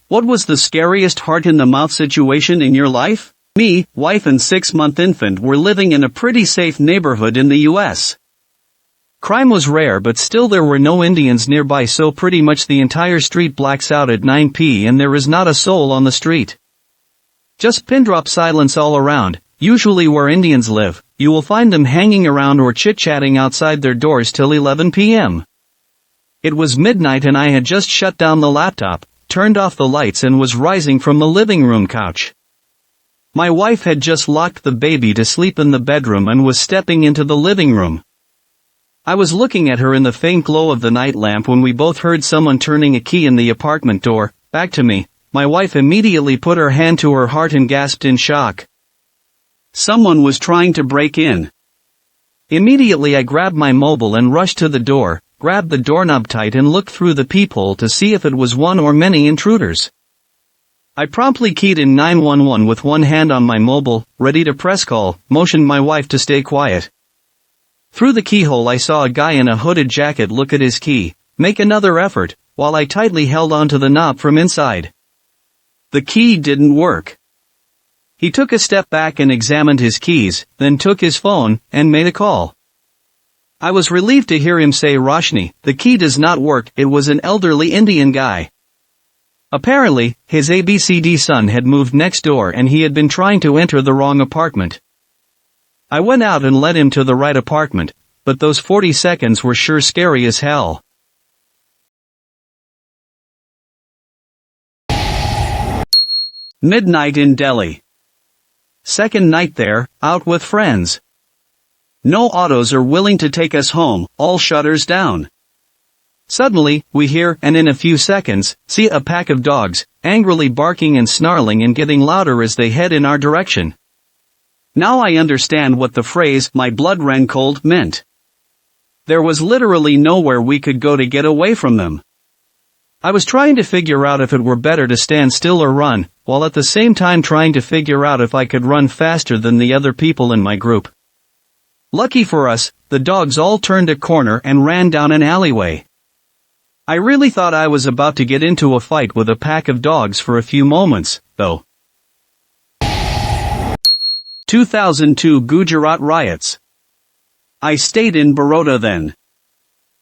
What was the scariest heart-in-the-mouth situation in your life? Me, wife and 6-month infant were living in a pretty safe neighborhood in the US. Crime was rare, but still there were no Indians nearby, so pretty much the entire street blacks out at 9 p.m. and there is not a soul on the street. Just pin-drop silence all around. Usually where Indians live, you will find them hanging around or chit-chatting outside their doors till 11 p.m. It was midnight and I had just shut down the laptop, turned off the lights and was rising from the living room couch. My wife had just locked the baby to sleep in the bedroom and was stepping into the living room. I was looking at her in the faint glow of the night lamp when we both heard someone turning a key in the apartment door. Back to me. My wife immediately put her hand to her heart and gasped in shock. Someone was trying to break in. Immediately I grabbed my mobile and rushed to the door, grabbed the doorknob tight and looked through the peephole to see if it was one or many intruders. I promptly keyed in 911 with one hand on my mobile, ready to press call, motioned my wife to stay quiet. Through the keyhole I saw a guy in a hooded jacket look at his key, make another effort, while I tightly held onto the knob from inside. The key didn't work. He took a step back and examined his keys, then took his phone, and made a call. I was relieved to hear him say, "Roshni, the key does not work." It was an elderly Indian guy. Apparently, his ABCD son had moved next door and he had been trying to enter the wrong apartment. I went out and led him to the right apartment, but those 40 seconds were sure scary as hell. Midnight in Delhi. Second night there, out with friends. No autos are willing to take us home, all shutters down. Suddenly, we hear, and in a few seconds, see a pack of dogs, angrily barking and snarling and getting louder as they head in our direction. Now I understand what the phrase, "my blood ran cold," meant. There was literally nowhere we could go to get away from them. I was trying to figure out if it were better to stand still or run, while at the same time trying to figure out if I could run faster than the other people in my group. Lucky for us, the dogs all turned a corner and ran down an alleyway. I really thought I was about to get into a fight with a pack of dogs for a few moments, though. 2002 Gujarat riots. I stayed in Baroda then.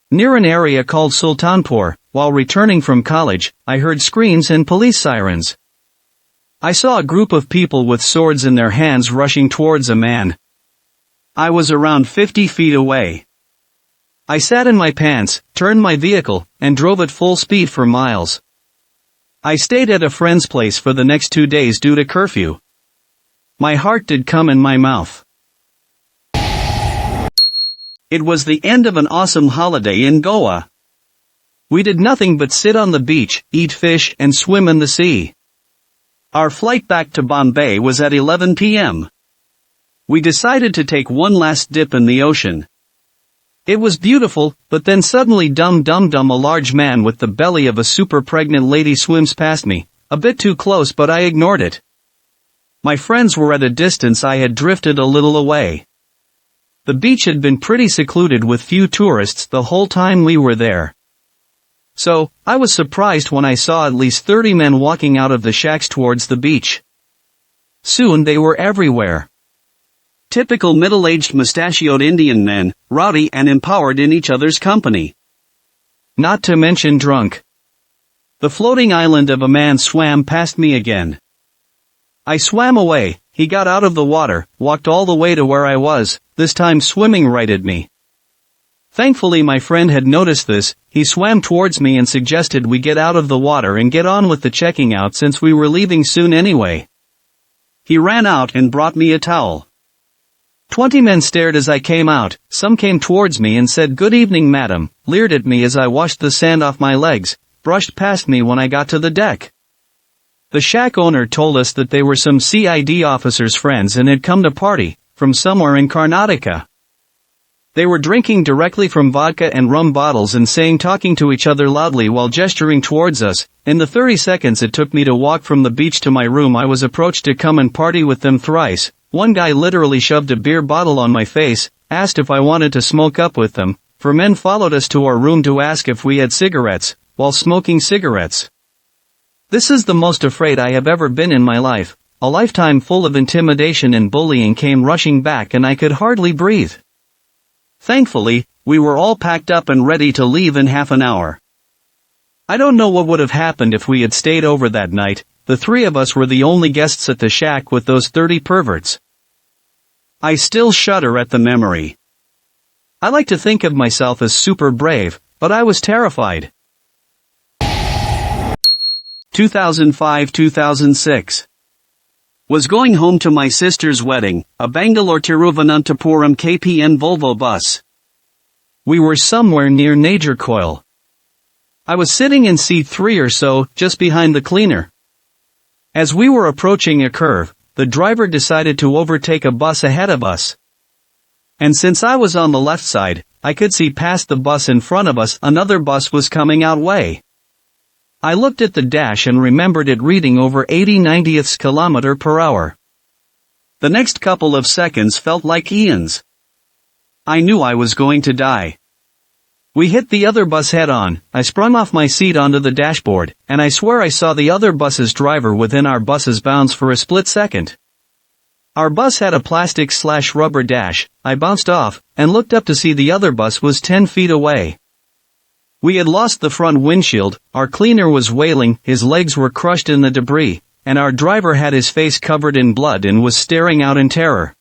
Near an area called Sultanpur, while returning from college, I heard screams and police sirens. I saw a group of people with swords in their hands rushing towards a man. I was around 50 feet away. I sat in my pants, turned my vehicle, and drove at full speed for miles. I stayed at a friend's place for the next 2 days due to curfew. My heart did come in my mouth. It was the end of an awesome holiday in Goa. We did nothing but sit on the beach, eat fish, and swim in the sea. Our flight back to Bombay was at 11 p.m. We decided to take one last dip in the ocean. It was beautiful, but then suddenly a large man with the belly of a super pregnant lady swims past me, a bit too close but I ignored it. My friends were at a distance. I had drifted a little away. The beach had been pretty secluded with few tourists the whole time we were there. So, I was surprised when I saw at least 30 men walking out of the shacks towards the beach. Soon they were everywhere. Typical middle-aged mustachioed Indian men, rowdy and empowered in each other's company. Not to mention drunk. The floating island of a man swam past me again. I swam away. He got out of the water, walked all the way to where I was, this time swimming right at me. Thankfully my friend had noticed this. He swam towards me and suggested we get out of the water and get on with the checking out since we were leaving soon anyway. He ran out and brought me a towel. 20 men stared as I came out. Some came towards me and said, "Good evening, madam," leered at me as I washed the sand off my legs, brushed past me when I got to the deck. The shack owner told us that they were some CID officers' friends and had come to party, from somewhere in Karnataka. They were drinking directly from vodka and rum bottles and talking to each other loudly while gesturing towards us. In the 30 seconds it took me to walk from the beach to my room, I was approached to come and party with them thrice. One guy literally shoved a beer bottle on my face, asked if I wanted to smoke up with them. 4 men followed us to our room to ask if we had cigarettes, while smoking cigarettes. This is the most afraid I have ever been in my life. A lifetime full of intimidation and bullying came rushing back and I could hardly breathe. Thankfully, we were all packed up and ready to leave in half an hour. I don't know what would have happened if we had stayed over that night. The three of us were the only guests at the shack with those 30 perverts. I still shudder at the memory. I like to think of myself as super brave, but I was terrified. 2005-2006. Was going home to my sister's wedding, a Bangalore-Tiruvananthapuram KPN Volvo bus. We were somewhere near Nagercoil. I was sitting in seat 3 or so, just behind the cleaner. As we were approaching a curve, the driver decided to overtake a bus ahead of us. And since I was on the left side, I could see past the bus in front of us another bus was coming our way. I looked at the dash and remembered it reading over 80/90ths km/h. The next couple of seconds felt like eons. I knew I was going to die. We hit the other bus head-on. I sprung off my seat onto the dashboard, and I swear I saw the other bus's driver within our bus's bounds for a split second. Our bus had a plastic/rubber dash. I bounced off, and looked up to see the other bus was 10 feet away. We had lost the front windshield, our cleaner was wailing, his legs were crushed in the debris, and our driver had his face covered in blood and was staring out in terror.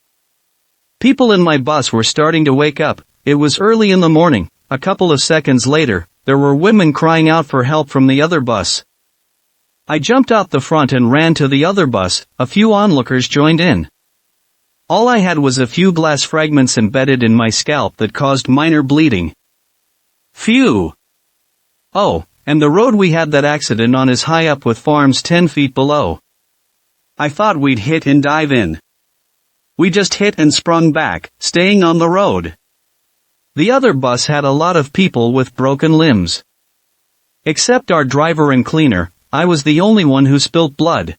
People in my bus were starting to wake up. It was early in the morning. A couple of seconds later, there were women crying out for help from the other bus. I jumped out the front and ran to the other bus. A few onlookers joined in. All I had was a few glass fragments embedded in my scalp that caused minor bleeding. Phew! Oh, and the road we had that accident on is high up with farms 10 feet below. I thought we'd hit and dive in. We just hit and sprung back, staying on the road. The other bus had a lot of people with broken limbs. Except our driver and cleaner, I was the only one who spilt blood.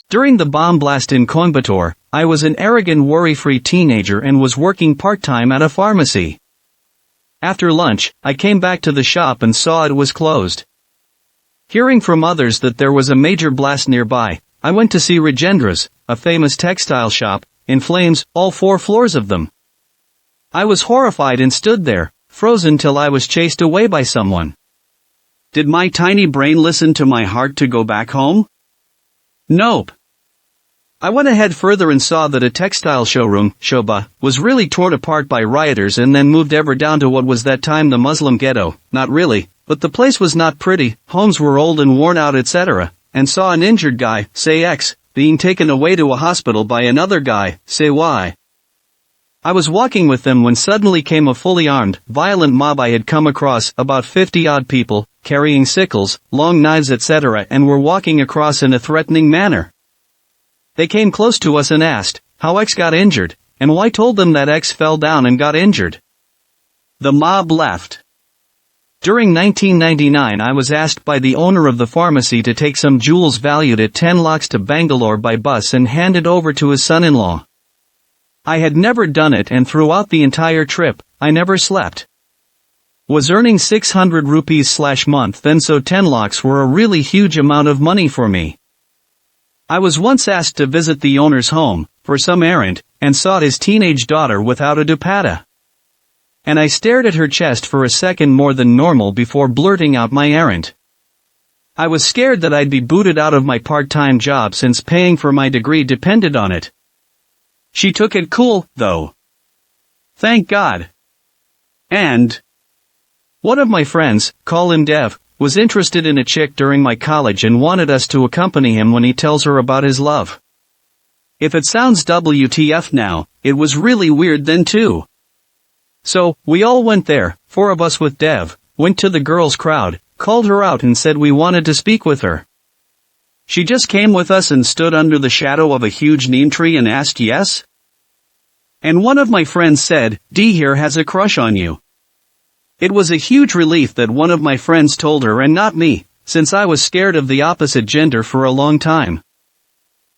During the bomb blast in Coimbatore, I was an arrogant worry-free teenager and was working part-time at a pharmacy. After lunch, I came back to the shop and saw it was closed. Hearing from others that there was a major blast nearby, I went to see Rajendra's, a famous textile shop, in flames, all 4 floors of them. I was horrified and stood there, frozen till I was chased away by someone. Did my tiny brain listen to my heart to go back home? Nope. I went ahead further and saw that a textile showroom, Shobha, was really torn apart by rioters and then moved ever down to what was that time the Muslim ghetto. Not really, but the place was not pretty, homes were old and worn out etc., and saw an injured guy, say X, being taken away to a hospital by another guy, say Y. I was walking with them when suddenly came a fully armed, violent mob I had come across, about 50-odd people, carrying sickles, long knives etc., and were walking across in a threatening manner. They came close to us and asked how X got injured, and Y told them that X fell down and got injured. The mob left. During 1999 I was asked by the owner of the pharmacy to take some jewels valued at 10 lakhs to Bangalore by bus and hand it over to his son-in-law. I had never done it and throughout the entire trip, I never slept. Was earning 600 rupees/month then, so 10 lakhs were a really huge amount of money for me. I was once asked to visit the owner's home, for some errand, and saw his teenage daughter without a dupatta. And I stared at her chest for a second more than normal before blurting out my errand. I was scared that I'd be booted out of my part-time job since paying for my degree depended on it. She took it cool, though. Thank God. And one of my friends, call him Dev, was interested in a chick during my college and wanted us to accompany him when he tells her about his love. If it sounds WTF now, it was really weird then too. So, we all went there, 4 of us with Dev, went to the girls' crowd, called her out and said we wanted to speak with her. She just came with us and stood under the shadow of a huge neem tree and asked yes? And one of my friends said, D here has a crush on you. It was a huge relief that one of my friends told her and not me, since I was scared of the opposite gender for a long time.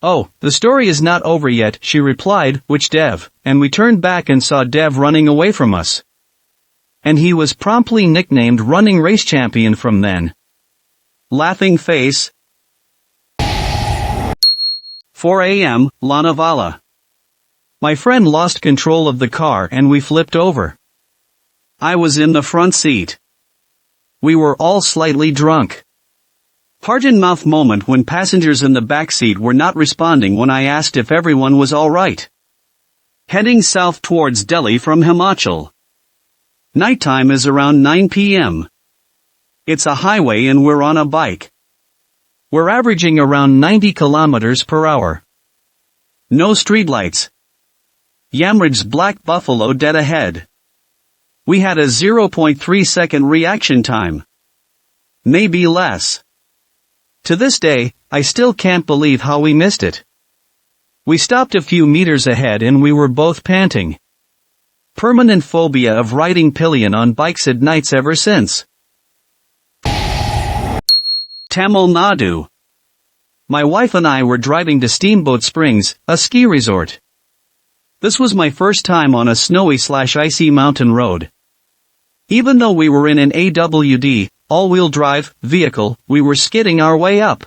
Oh, the story is not over yet, she replied, which Dev, and we turned back and saw Dev running away from us. And he was promptly nicknamed Running Race Champion from then. Laughing face. 4 a.m., Lonavala. My friend lost control of the car and we flipped over. I was in the front seat. We were all slightly drunk. Heart-in-mouth moment when passengers in the back seat were not responding when I asked if everyone was alright. Heading south towards Delhi from Himachal. Nighttime is around 9 p.m. It's a highway and we're on a bike. We're averaging around 90 kilometers per hour. No streetlights. Yamraj's black buffalo dead ahead. We had a 0.3 second reaction time. Maybe less. To this day, I still can't believe how we missed it. We stopped a few meters ahead and we were both panting. Permanent phobia of riding pillion on bikes at nights ever since. Tamil Nadu. My wife and I were driving to Steamboat Springs, a ski resort. This was my first time on a snowy/icy mountain road. Even though we were in an AWD, all-wheel drive, vehicle, we were skidding our way up.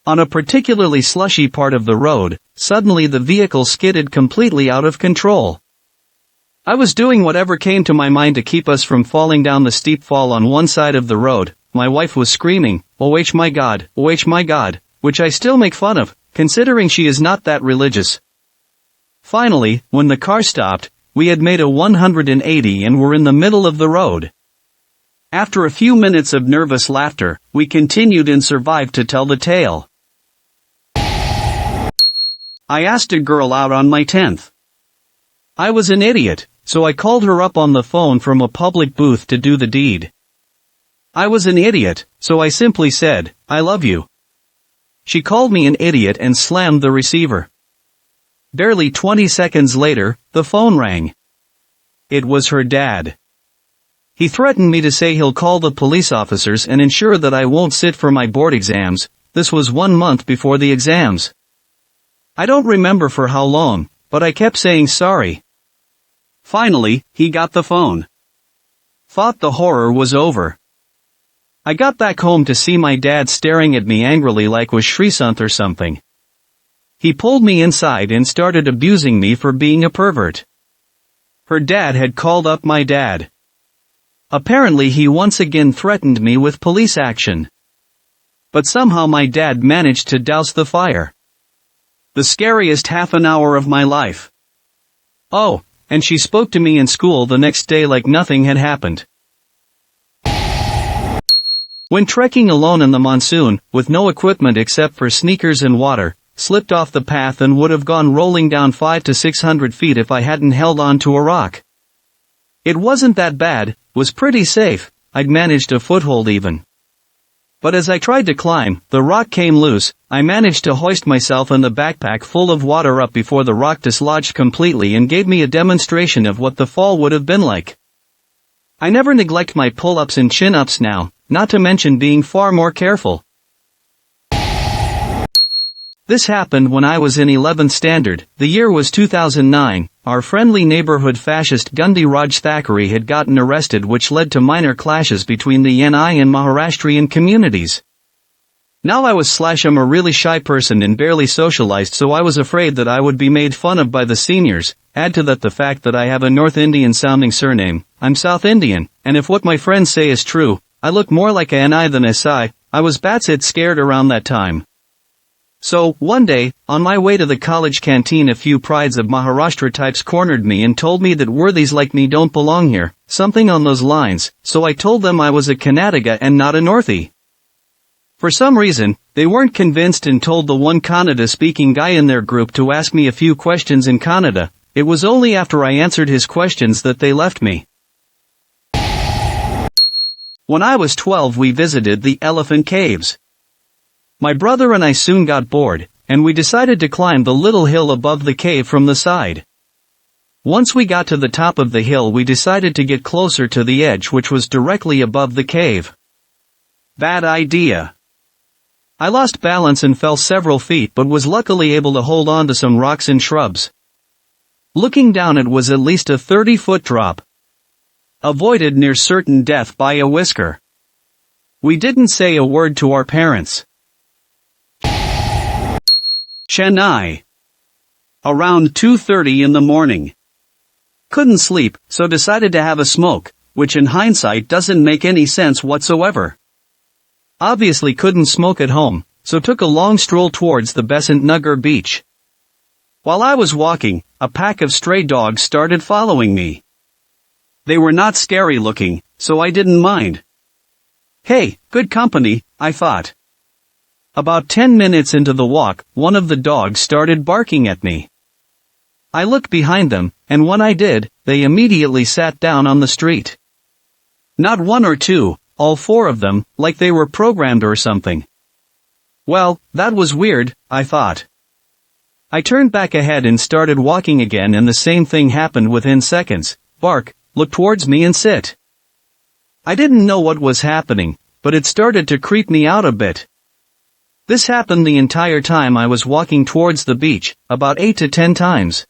On a particularly slushy part of the road, suddenly the vehicle skidded completely out of control. I was doing whatever came to my mind to keep us from falling down the steep fall on one side of the road. My wife was screaming, "Oh my God, oh my God," which I still make fun of, considering she is not that religious. Finally, when the car stopped, we had made a 180 and were in the middle of the road. After a few minutes of nervous laughter, we continued and survived to tell the tale. I asked a girl out on my 10th. I was an idiot, so I called her up on the phone from a public booth to do the deed. I was an idiot, so I simply said, "I love you." She called me an idiot and slammed the receiver. Barely 20 seconds later, the phone rang. It was her dad. He threatened me to say he'll call the police officers and ensure that I won't sit for my board exams. This was 1 month before the exams. I don't remember for how long, but I kept saying sorry. Finally, he got the phone. Thought the horror was over. I got back home to see my dad staring at me angrily like was Srisanth or something. He pulled me inside and started abusing me for being a pervert. Her dad had called up my dad. Apparently he once again threatened me with police action. But somehow my dad managed to douse the fire. The scariest half an hour of my life. Oh, and she spoke to me in school the next day like nothing had happened. When trekking alone in the monsoon, with no equipment except for sneakers and water, slipped off the path and would have gone rolling down 500 to 600 feet if I hadn't held on to a rock. It wasn't that bad, was pretty safe, I'd managed a foothold even. But as I tried to climb, the rock came loose. I managed to hoist myself and the backpack full of water up before the rock dislodged completely and gave me a demonstration of what the fall would have been like. I never neglect my pull-ups and chin-ups now, not to mention being far more careful. This happened when I was in 11th standard. The year was 2009. Our friendly neighborhood fascist Gandhi Raj Thackeray had gotten arrested, which led to minor clashes between the NI and Maharashtrian communities. Now I am a really shy person and barely socialized, so I was afraid that I would be made fun of by the seniors. Add to that the fact that I have a North Indian sounding surname. I'm South Indian, and if what my friends say is true, I look more like a NI than a SI. I was batshit scared around that time. So, one day, on my way to the college canteen, a few prides of Maharashtra types cornered me and told me that worthies like me don't belong here, something on those lines, so I told them I was a Kannadiga and not a Northie. For some reason, they weren't convinced and told the one Kannada-speaking guy in their group to ask me a few questions in Kannada. It was only after I answered his questions that they left me. When I was 12, we visited the Elephant Caves. My brother and I soon got bored, and we decided to climb the little hill above the cave from the side. Once we got to the top of the hill, we decided to get closer to the edge, which was directly above the cave. Bad idea. I lost balance and fell several feet, but was luckily able to hold on to some rocks and shrubs. Looking down, it was at least a 30-foot drop. Avoided near certain death by a whisker. We didn't say a word to our parents. Chennai. Around 2:30 in the morning. Couldn't sleep, so decided to have a smoke, which in hindsight doesn't make any sense whatsoever. Obviously couldn't smoke at home, so took a long stroll towards the Besant Nagar beach. While I was walking, a pack of stray dogs started following me. They were not scary looking, so I didn't mind. Hey, good company, I thought. About 10 minutes into the walk, one of the dogs started barking at me. I looked behind them, and when I did, they immediately sat down on the street. Not one or two, all four of them, like they were programmed or something. Well, that was weird, I thought. I turned back ahead and started walking again, and the same thing happened within seconds. Bark, look towards me and sit. I didn't know what was happening, but it started to creep me out a bit. This happened the entire time I was walking towards the beach, about 8 to 10 times.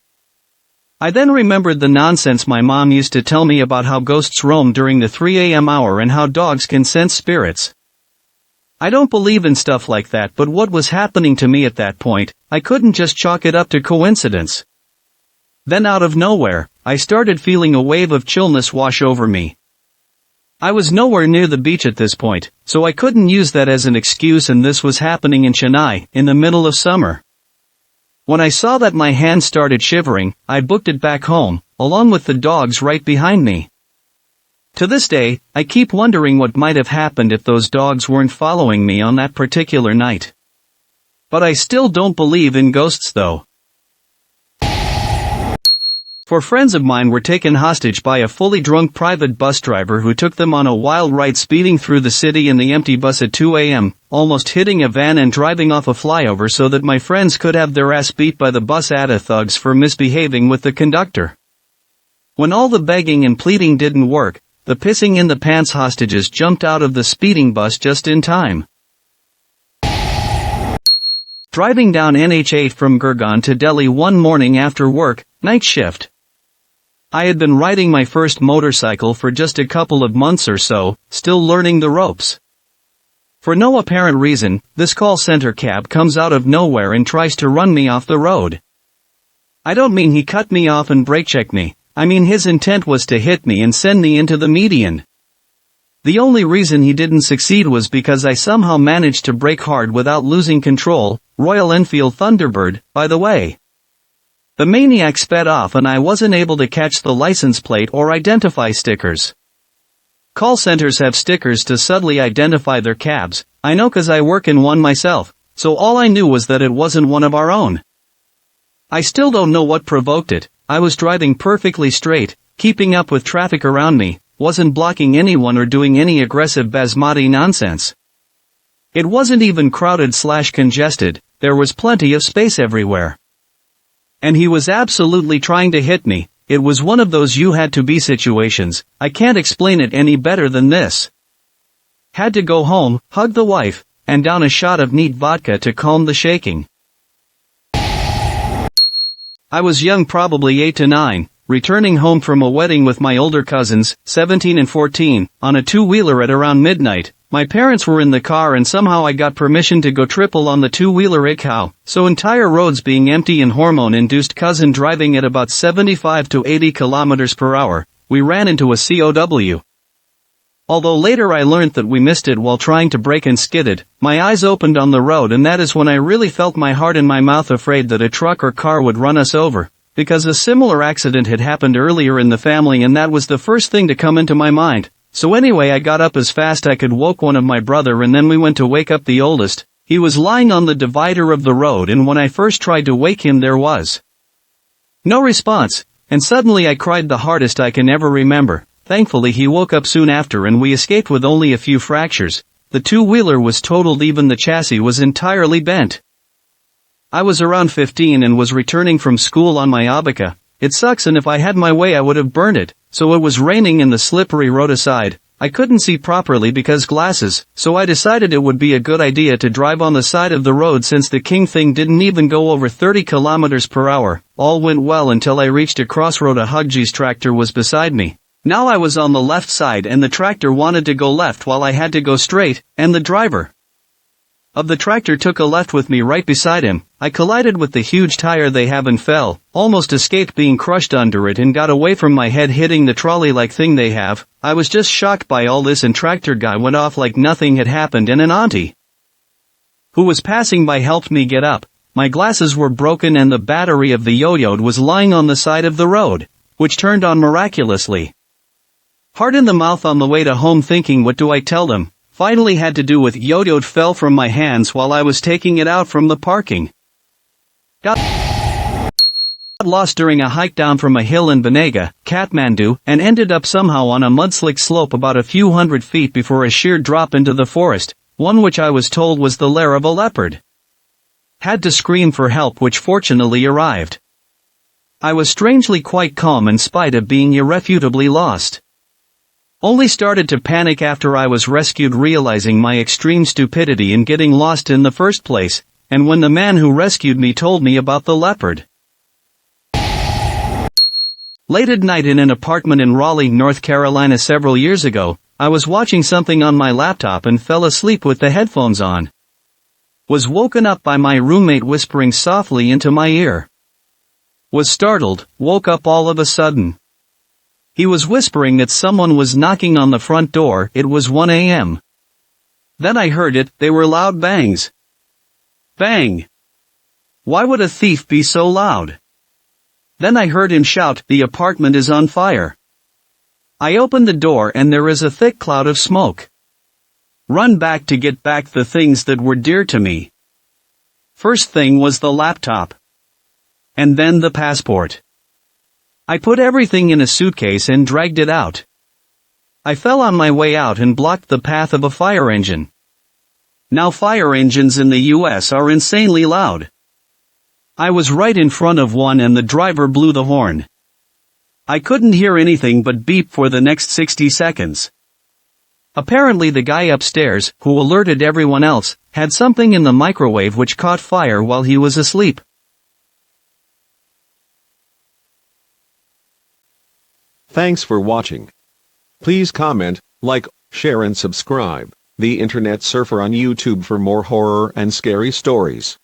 I then remembered the nonsense my mom used to tell me about how ghosts roam during the 3 a.m. hour and how dogs can sense spirits. I don't believe in stuff like that, but what was happening to me at that point, I couldn't just chalk it up to coincidence. Then out of nowhere, I started feeling a wave of chillness wash over me. I was nowhere near the beach at this point, so I couldn't use that as an excuse, and this was happening in Chennai, in the middle of summer. When I saw that my hand started shivering, I booked it back home, along with the dogs right behind me. To this day, I keep wondering what might have happened if those dogs weren't following me on that particular night. But I still don't believe in ghosts though. Four friends of mine were taken hostage by a fully drunk private bus driver who took them on a wild ride, speeding through the city in the empty bus at 2 a.m., almost hitting a van and driving off a flyover so that my friends could have their ass beat by the bus ATA thugs for misbehaving with the conductor. When all the begging and pleading didn't work, the pissing in the pants hostages jumped out of the speeding bus just in time. Driving down NH8 from Gurgaon to Delhi one morning after work, night shift. I had been riding my first motorcycle for just a couple of months or so, still learning the ropes. For no apparent reason, this call center cab comes out of nowhere and tries to run me off the road. I don't mean he cut me off and brake checked me, I mean his intent was to hit me and send me into the median. The only reason he didn't succeed was because I somehow managed to brake hard without losing control. Royal Enfield Thunderbird, by the way. The maniac sped off and I wasn't able to catch the license plate or identify stickers. Call centers have stickers to subtly identify their cabs, I know 'cause I work in one myself, so all I knew was that it wasn't one of our own. I still don't know what provoked it. I was driving perfectly straight, keeping up with traffic around me, wasn't blocking anyone or doing any aggressive basmati nonsense. It wasn't even crowded/congested, there was plenty of space everywhere. And he was absolutely trying to hit me. It was one of those you had to be situations. I can't explain it any better than this. Had to go home, hug the wife, and down a shot of neat vodka to calm the shaking. I was young, probably 8 to 9, returning home from a wedding with my older cousins, 17 and 14, on a two-wheeler at around midnight. My parents were in the car and somehow I got permission to go triple on the two-wheeler. How? So entire roads being empty and hormone-induced cousin driving at about 75 to 80 kilometers per hour, we ran into a COW. Although later I learned that we missed it while trying to brake and skidded, my eyes opened on the road, and that is when I really felt my heart in my mouth, afraid that a truck or car would run us over, because a similar accident had happened earlier in the family, and that was the first thing to come into my mind. So anyway, I got up as fast I could, woke one of my brother, and then we went to wake up the oldest. He was lying on the divider of the road, and when I first tried to wake him there was no response, and suddenly I cried the hardest I can ever remember. Thankfully he woke up soon after and we escaped with only a few fractures. The two-wheeler was totaled, even the chassis was entirely bent. I was around 15 and was returning from school on my Abaca. It sucks, and if I had my way I would have burned it. So it was raining in the slippery road aside. I couldn't see properly because glasses, so I decided it would be a good idea to drive on the side of the road since the king thing didn't even go over 30 kilometers per hour. All went well until I reached a crossroad. A Huggy's tractor was beside me. Now I was on the left side and the tractor wanted to go left while I had to go straight, and the driver of the tractor took a left with me right beside him. I collided with the huge tire they have and fell, almost escaped being crushed under it and got away from my head hitting the trolley-like thing they have. I was just shocked by all this and tractor guy went off like nothing had happened and an auntie who was passing by helped me get up. My glasses were broken and the battery of the yo-yo was lying on the side of the road, which turned on miraculously. Heart in the mouth on the way to home thinking what do I tell them. Finally had to do with yo-yo fell from my hands while I was taking it out from the parking. Got lost during a hike down from a hill in Banaga, Kathmandu, and ended up somehow on a mudslick slope about a few hundred feet before a sheer drop into the forest, one which I was told was the lair of a leopard. Had to scream for help which fortunately arrived. I was strangely quite calm in spite of being irrefutably lost. Only started to panic after I was rescued realizing my extreme stupidity in getting lost in the first place, and when the man who rescued me told me about the leopard. Late at night in an apartment in Raleigh, North Carolina several years ago, I was watching something on my laptop and fell asleep with the headphones on. Was woken up by my roommate whispering softly into my ear. Was startled, woke up all of a sudden. He was whispering that someone was knocking on the front door. It was 1 a.m. Then I heard it, they were loud bangs. Bang! Why would a thief be so loud? Then I heard him shout, the apartment is on fire. I opened the door and there is a thick cloud of smoke. Run back to get back the things that were dear to me. First thing was the laptop. And then the passport. I put everything in a suitcase and dragged it out. I fell on my way out and blocked the path of a fire engine. Now fire engines in the US are insanely loud. I was right in front of one and the driver blew the horn. I couldn't hear anything but beep for the next 60 seconds. Apparently the guy upstairs, who alerted everyone else, had something in the microwave which caught fire while he was asleep. Thanks for watching. Please comment, like, share and subscribe. The Internet Surfer on YouTube for more horror and scary stories.